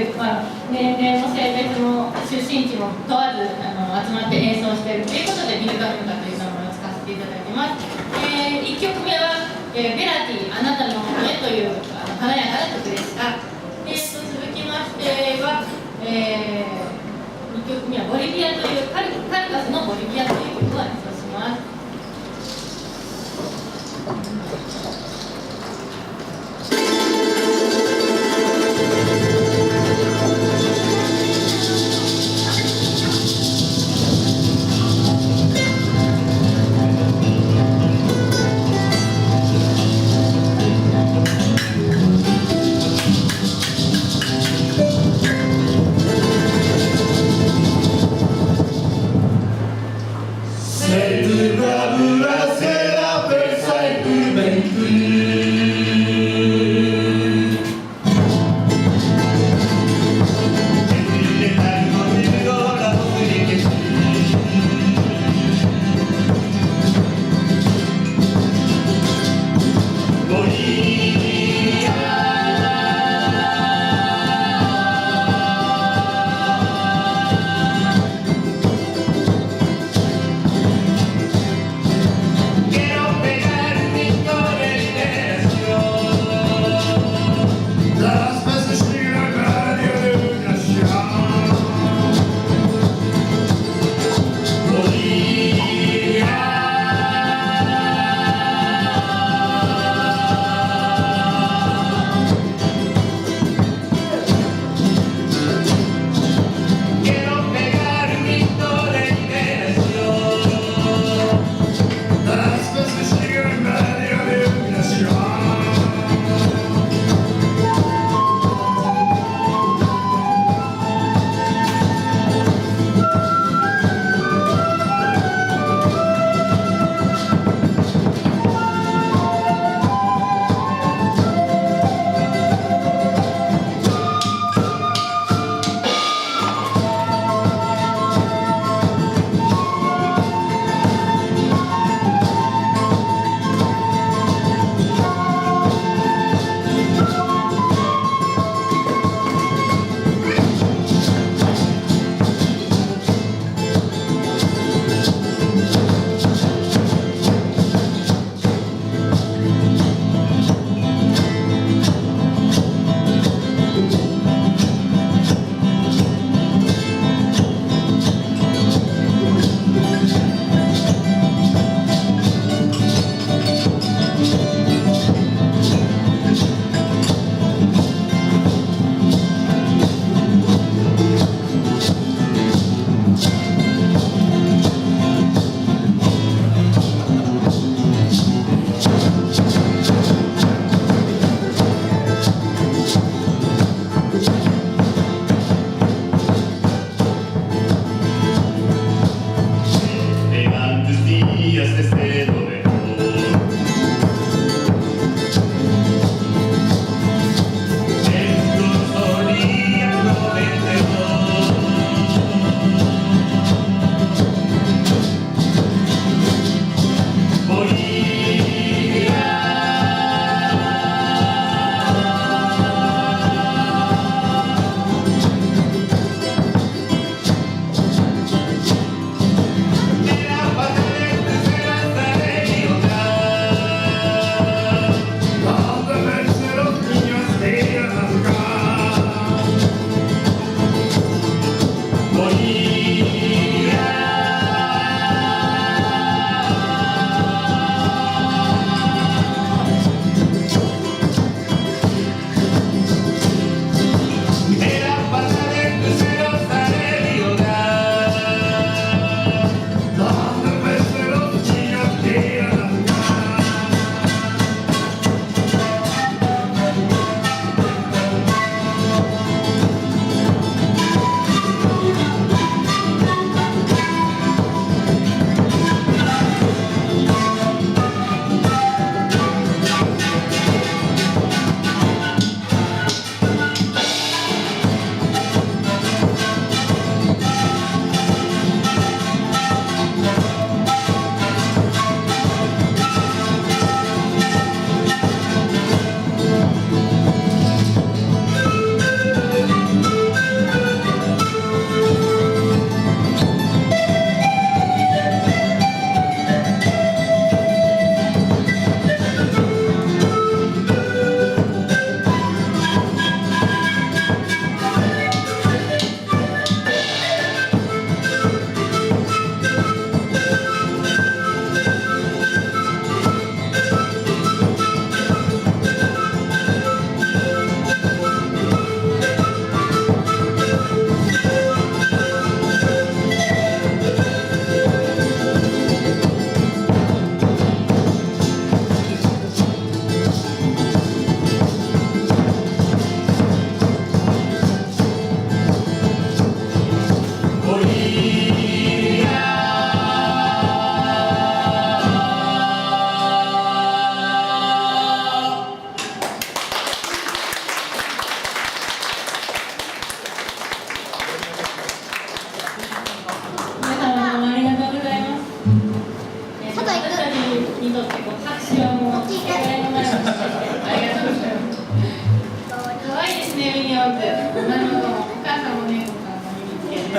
いう、年齢も性別も出身地も問わず集まって演奏しているということでビルカフェカという名前を使わせていただいています。1曲目は、ベラティあなたのもとへという華やかな曲でした。続きましては、2曲目はボリビアというカルカスのボリビアという曲を演奏します。Sei tu bravura, será perfeito, bem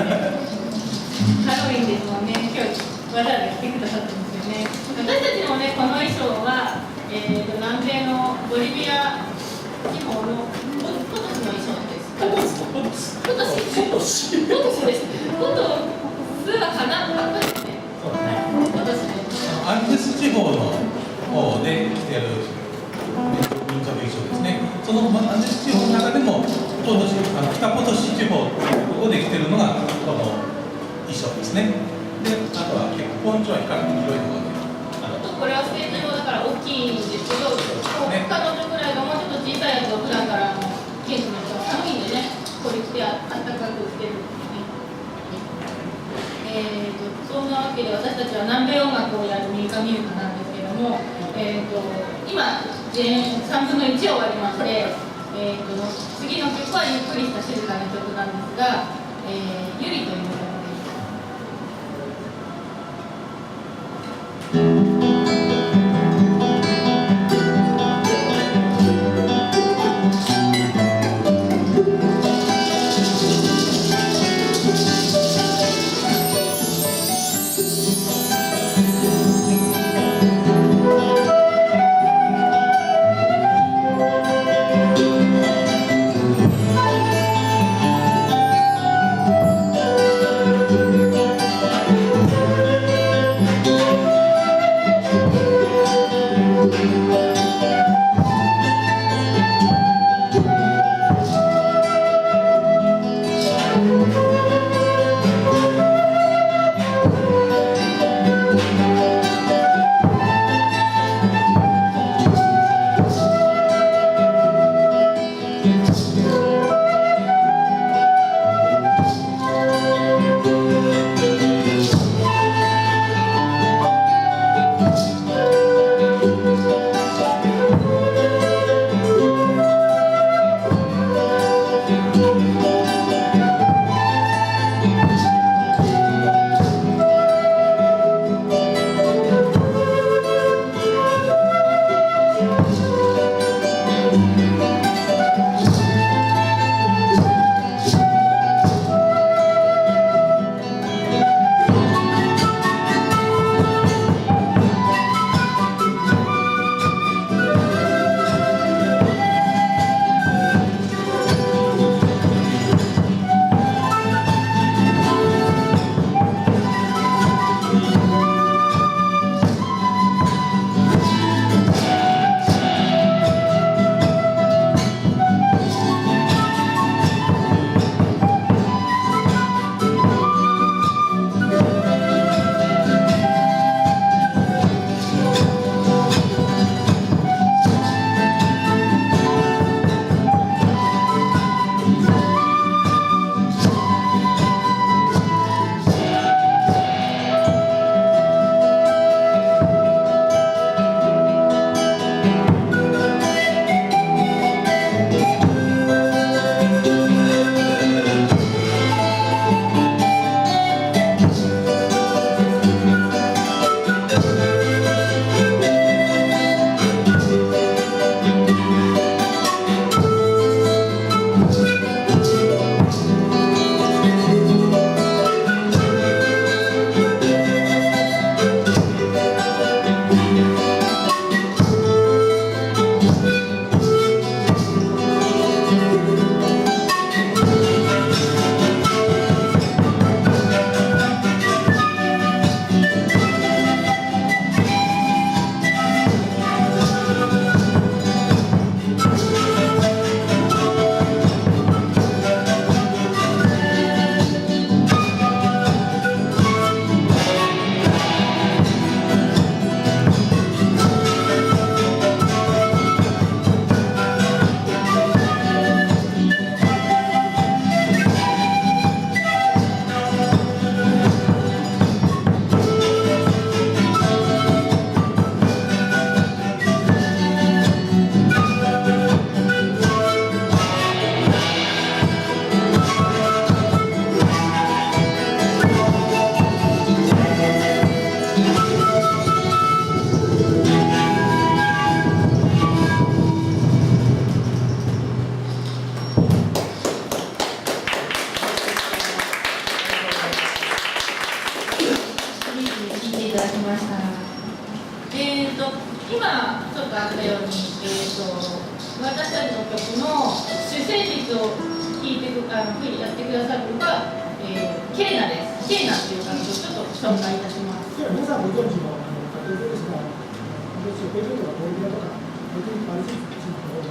ロウィンですもんね。今日わざわざ来てくださったんですよね。私たちもね、この衣装は、南米のボリビア地方のポトスの衣装です。ポトスです。ポトスはかな、かっこいいですね。ポトスです。アンデス地方の方で着てる民族衣装ですね。そのアンデス地方の中でも北ポトシ地方っていうところで着てるのがこの衣装ですね。で、あとは結構ポイントは比較的広いところで。これはステージ上だから大きいんですけど、彼女ぐらいがもうちょっと小さいやつを普段から現地の人は寒いんでね、これ着てあったかくしてるんですね。そんなわけで私たちは南米音楽をやるミルカミルカなんですけども、今3分の1終わりまして、次の曲はゆっくりした静かな曲なんですが、ゆりという曲です。私たちの曲の主旋律を弾いてやってくださるのが、ケレナです。ケレナっていう楽曲をちょっと紹介いたします。では皆さんご存知の楽曲ですが、私はペイトとかボルビアとか、本当にパリジックのところに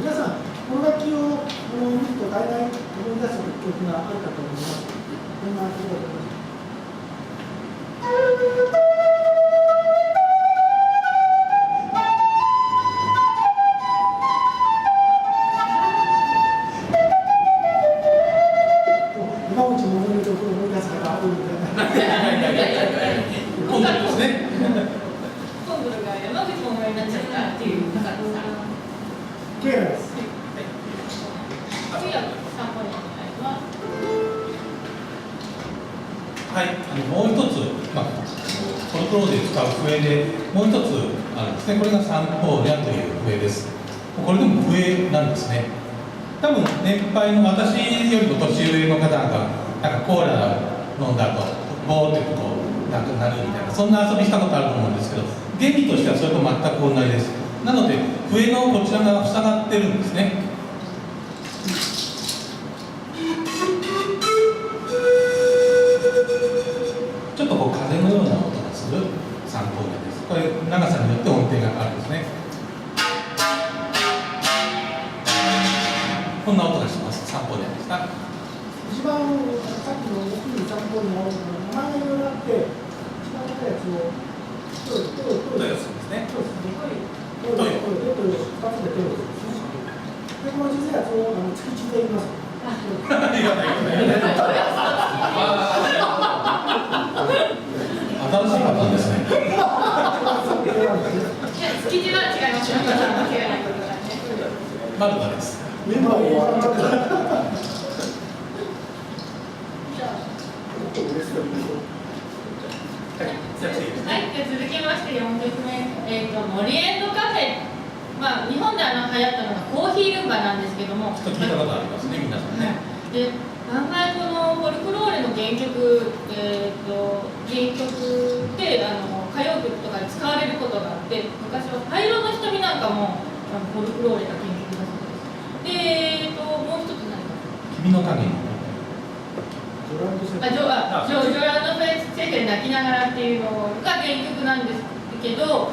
皆さん、この楽器を見ると大概思い出す曲があるかと思います。こんなところでもう一つ、フォルクローで使う笛でもう一つあるんですね。これがサンポーリャという笛です。これでも笛なんですね。多分年配の私よりも年上の方なんかコーラ飲んだ後ボーってこうなんかなるみたいな、そんな遊びしたことあると思うんですけど、原理としてはそれと全く同じです。なので笛のこちらが塞がってるんですね。ちょっとこう風のような音がするサンポーリャです。これ長さによって音程が変わるんですね。こんな音がします。サンポーリャでした。一番さっきの大きいサンポーリャの名前がいろいろあって、一番高いやつをトヨスですね。そうですね。トヨ2つでトヨスですね。で、この小さいやつを月1で言います。言わない言わ新しいパターンですね。いや、築地は違います。間違いないことだね。マルバです。メンバーも笑っちゃった。はい、で続きまして4曲目、モリエンドカフェ。日本で流行ったのがコーヒールンバなんですけども、聞いたことありますね、皆さんね。で、案外このフォルクローレの原曲、原曲で歌謡曲とかで使われることがあって、昔は灰色の瞳なんかもフォルクローレが原曲だそうです。で、もう一つ何か。君の影に。ジョランド・フェステで泣きながらっていうのが原曲なんですけど、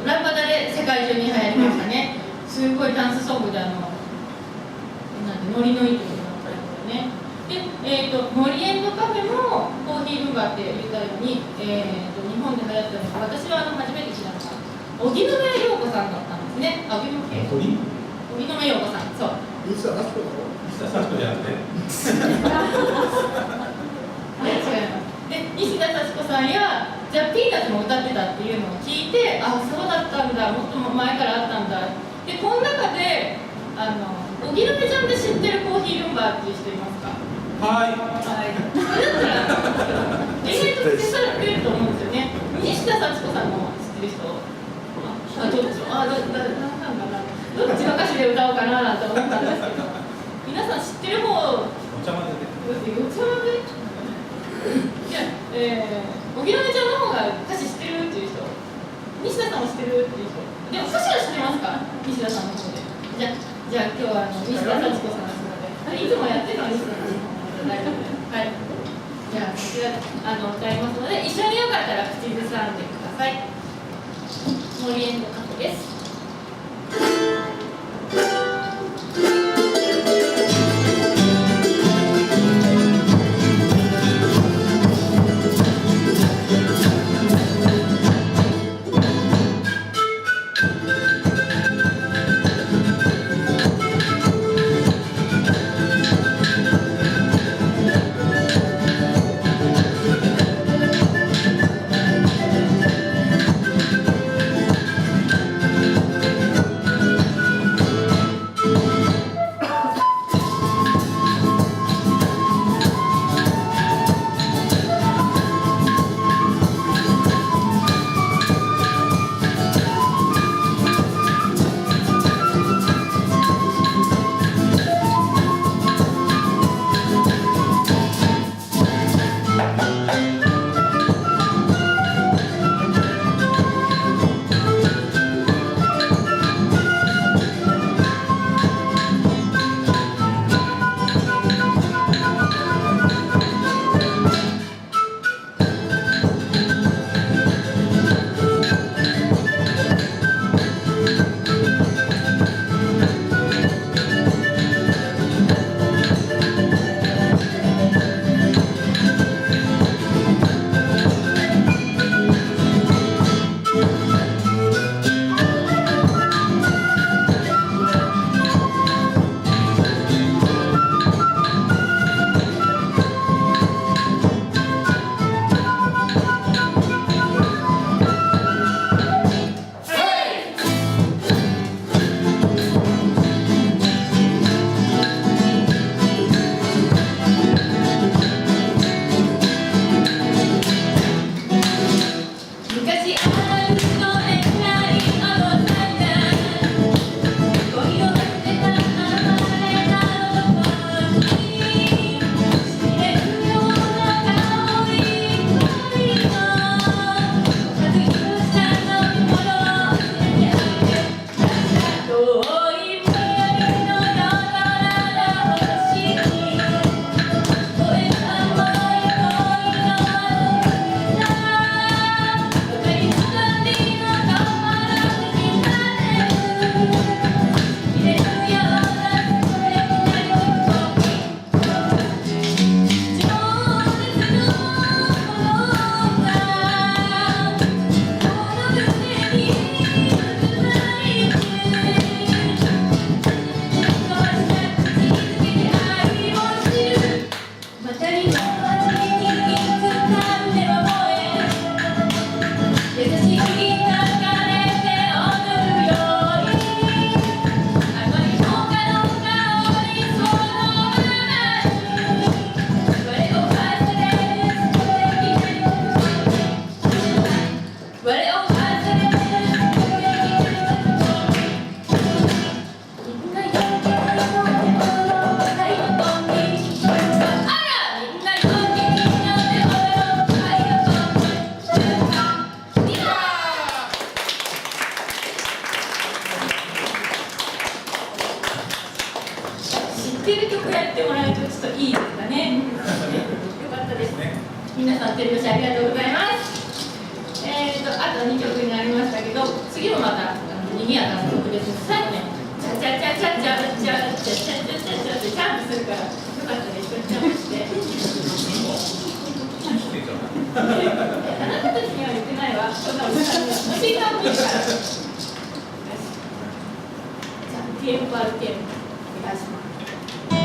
ランバダで世界中に流行りましたね。すごいダンスソングでノリのいい曲だったりね。で、モリエンドカフェもコーヒールンバって言ったように、日本で流行ったのが、私は初めて知ったのが荻野目洋子さんだったんですね。荻野目洋子さん、そう。西田幸子だろ。西田幸子じゃなくて。違います。で、西田幸子さんやじゃあピーナッツも歌ってたっていうのを聞いて、あ、そうだったんだ、もっと前からあったんだ。で、この中で荻野目ちゃんで知ってるコーヒールンバっていう人いますか？はい。それだったら意外と口されてると思うんですよね。西田幸子さんの知ってる人？どうでしょう。なんかな。どっちの歌詞で歌おうかななんて思ったんですけど、皆さん知ってる方。お茶まで出てお茶まで。じゃあ、荻野目ちゃんの方が歌詞知ってるっていう人、西田さんも知ってるっていう人、でも歌詞は知ってますか？西田さんの方で。じゃあ今日は西田幸子さんの方で、いつもやってるのは西田さんの方で大丈夫です。はい。じゃあこちらで歌いますので、一緒によかったら口ずさんでください。モリエンドカフェです。「くやってもらうとちょっといいですかね。よかったです。皆さん手拍子ありがとうございます。あと2曲になりましたけど、次もまた賑やかな曲です。最後ね、チャチャチャチャチャチャチャチャチャチャチャチャってジャンプするから、よかったら一緒にジャンプして。あなたたちには言ってないわ。そんなおじさんには。おじさんもいいから。よし。じゃあ、テンポあるテンポお願いします。「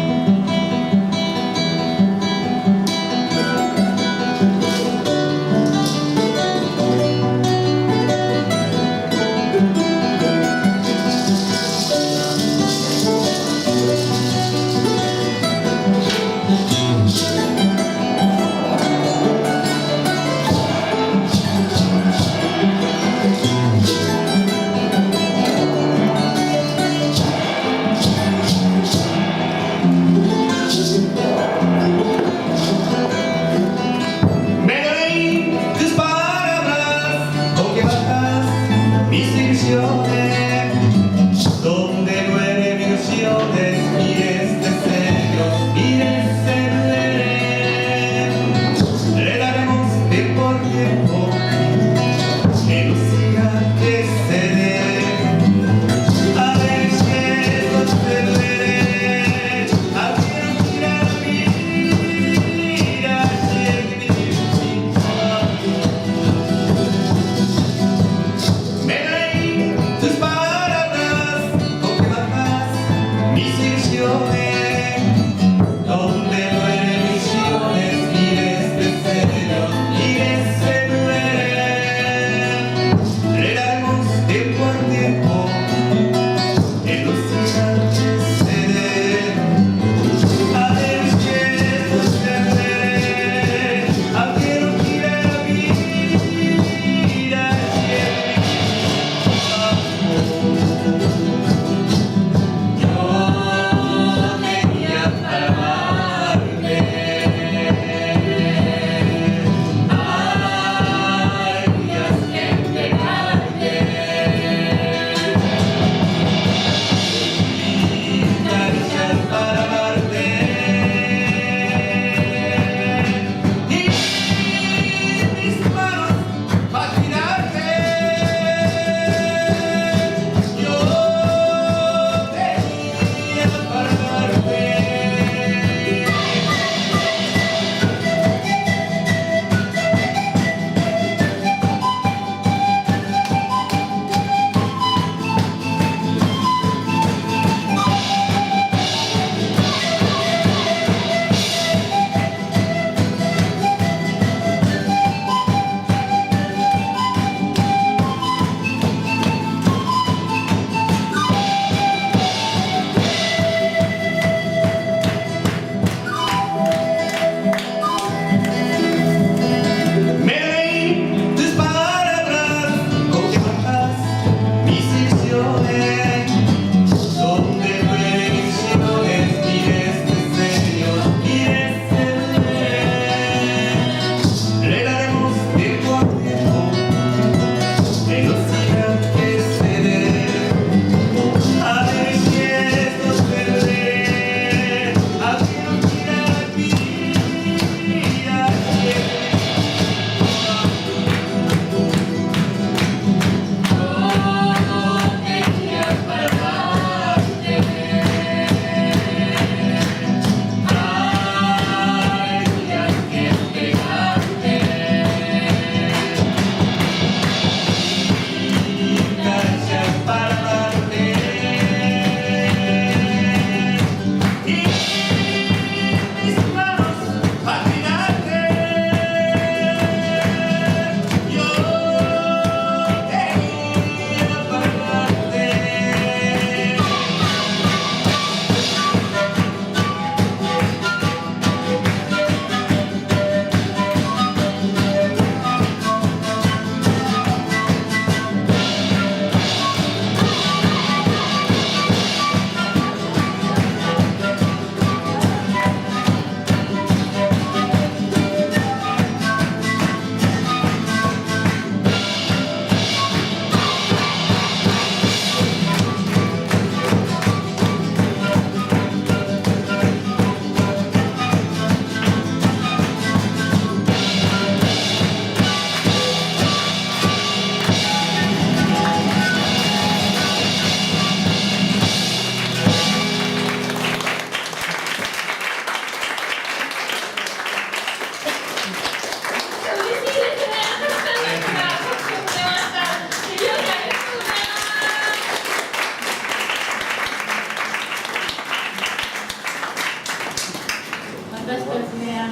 私たちね、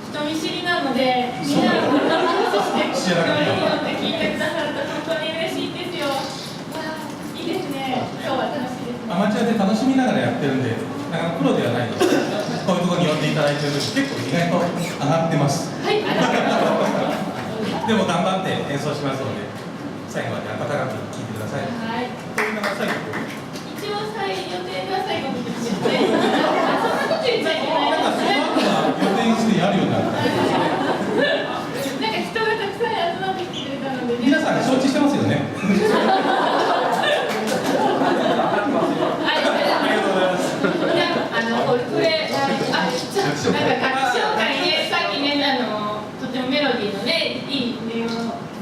人見知りなので、みんなの話して、よりによって聞いてくださると本当に嬉しいんですよ。いいですね。今日は楽しいですね。アマチュアで楽しみながらやってるんで、なかなかプロではないので、こういうところに呼んでいただいてる時結構意外と上がってます。はい、ありがとうございます。でも頑張って演奏しますので、最後まで温かく聴いてください。はい。というのが最後。一応予定が最後の時ですね。そんなこと言っちゃいけないなんかそですね。の後は予定してやるようになる。なんか人がたくさん集まってきてくれたのでね。皆さん承知してますよね。ありがとうございます。じゃあ、これ、なんか楽器紹介ね、さっきね、とてもメロディーのね、いい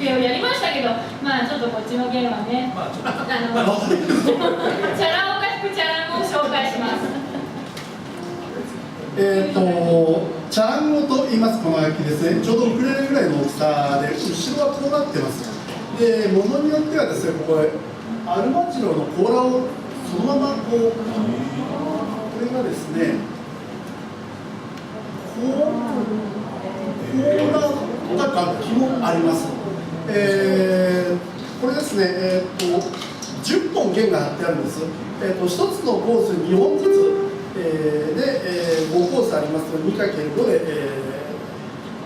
弦をやりましたけど、まあちょっとこっちの弦はね、チャラ男が弾くチャランを紹介します。チャランゴと言いますこの楽器ですね、ちょうどウクレレぐらいの大きさで、後ろはとがってます。で、ものによってはですね、ここへアルマジロの甲羅をそのままこう、これがですね、甲羅が楽器もあります。これですね、10本弦が張ってあるんです。1つのコースに2本ずつ、で、5コースありますので 2×5 で、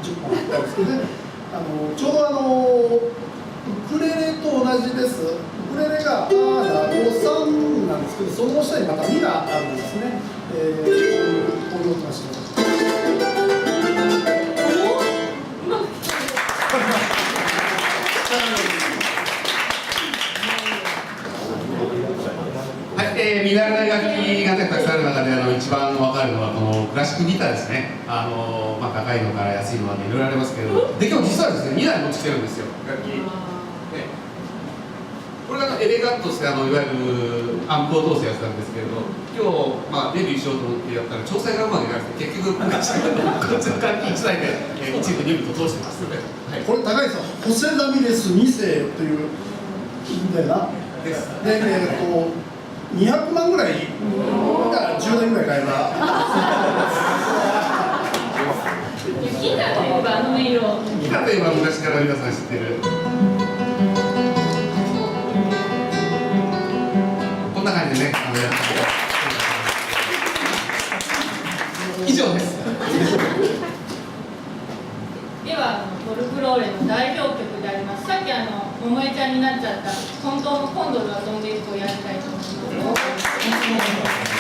10本張ってあるんですけどね、ちょうどウクレレと同じです。ウクレレがパーダ5、3なんですけど、その下にまた2があるんですね。こういう音がします。見慣れない楽器がね、たくさんある中で一番分かるのはこのクラシックギターですね。まあ、高いのから安いのまでいろいろありますけど、で今日実はですね2台持ってきてるんですよ、楽器。これがエレガントしていわゆるアンプを通すやつなんですけれど、今日、まあ、デビューしようと思ってやったら調整がうまくいかなくて、結局こっちの楽器1台で一部2部と通してますので、はい、これ高いですよ、ホセダミレス2世という金だよな。です。で、200万ぐらい、10年ぐらい買えば。ギターといえば音色。ギターといえば昔から皆さん知ってる。こんな感じでね、以上です。ではフォルクローレの代表曲であります。さっき桃江ちゃんになっちゃった本当のコンドルが飛んでいくをやりたいと思います。